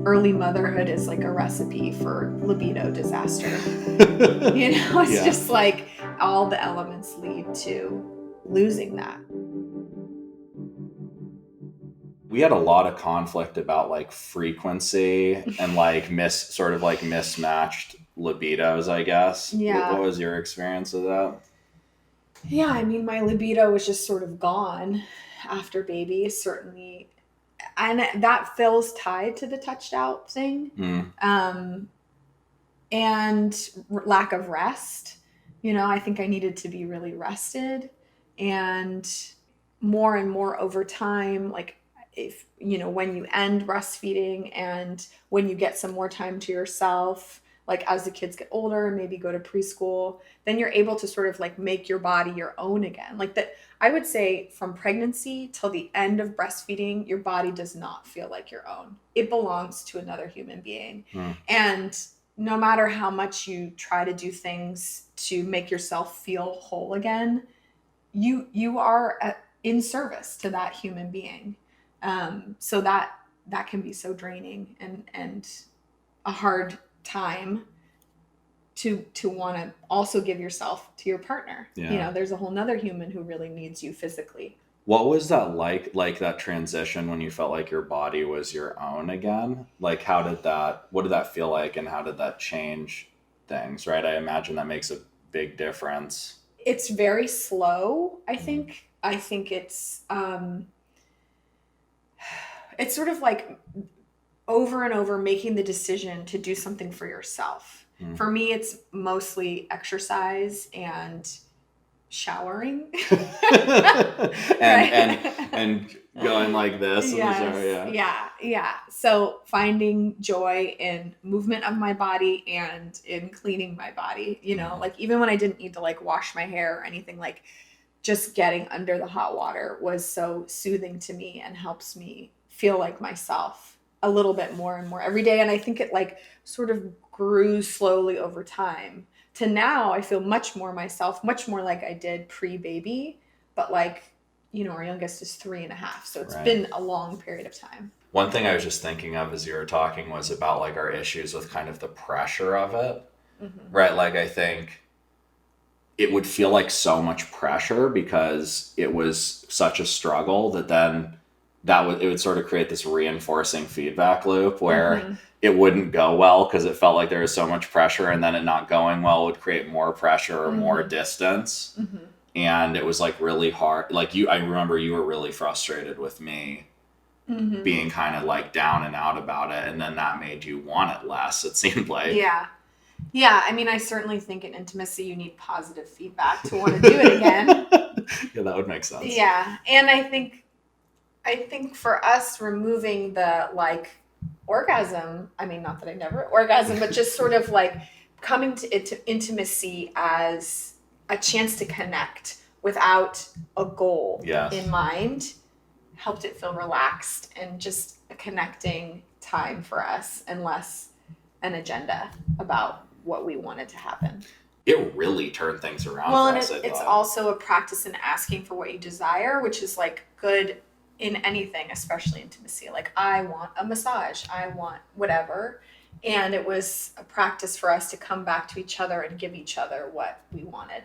early motherhood is like a recipe for libido disaster. It's just like all the elements lead to losing that. We had a lot of conflict about like frequency and like mismatched libidos, I guess. Yeah. What was your experience of that? Yeah, I mean, my libido was just sort of gone after baby, certainly. And that feels tied to the touched out thing. Um, and lack of rest. I think I needed to be really rested, and more over time, like if when you end breastfeeding and when you get some more time to yourself, like as the kids get older and maybe go to preschool, then you're able to sort of like make your body your own again. Like that, I would say from pregnancy till the end of breastfeeding, your body does not feel like your own. It belongs to another human being. And no matter how much you try to do things to make yourself feel whole again, you are in service to that human being. So that can be so draining and a hard time to want to also give yourself to your partner. There's a whole nother human who really needs you physically. What was that like that transition when you felt like your body was your own again? Like what did that feel like, and how did that change things, right? I imagine that makes a big difference. It's very slow, I think. I think it's sort of like over and over making the decision to do something for yourself. For me, it's mostly exercise and showering. and going like this. Yes. Yeah. So finding joy in movement of my body and in cleaning my body, like even when I didn't need to like wash my hair or anything, like just getting under the hot water was so soothing to me and helps me feel like myself a little bit more and more every day. And I think it like sort of grew slowly over time to now I feel much more myself, much more like I did pre-baby, but like, our youngest is 3.5. So it's been a long period of time. One thing I was just thinking of as you were talking was about like our issues with kind of the pressure of it, right? Like I think it would feel like so much pressure because it was such a struggle that then it would sort of create this reinforcing feedback loop where it wouldn't go well because it felt like there was so much pressure, and then it not going well would create more pressure or more distance. And it was like really hard. Like I remember you were really frustrated with me being kind of like down and out about it. And then that made you want it less, it seemed like. Yeah. I mean, I certainly think in intimacy, you need positive feedback to want to do it again. Yeah, that would make sense. Yeah. And I think for us, removing the like orgasm, I mean, not that I never orgasm, but just sort of like coming to intimacy as a chance to connect without a goal in mind helped it feel relaxed and just a connecting time for us and less an agenda about what we wanted to happen. It really turned things around. Well, and it's also a practice in asking for what you desire, which is like good in anything, especially intimacy. Like I want a massage, I want whatever. And it was a practice for us to come back to each other and give each other what we wanted.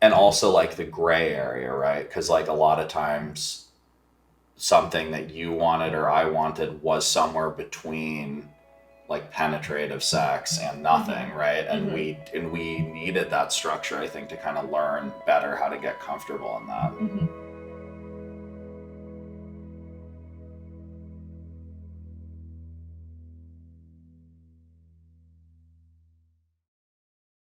And also like the gray area, right? Because like a lot of times something that you wanted or I wanted was somewhere between like penetrative sex and nothing, right? And we needed that structure, I think, to kind of learn better how to get comfortable in that.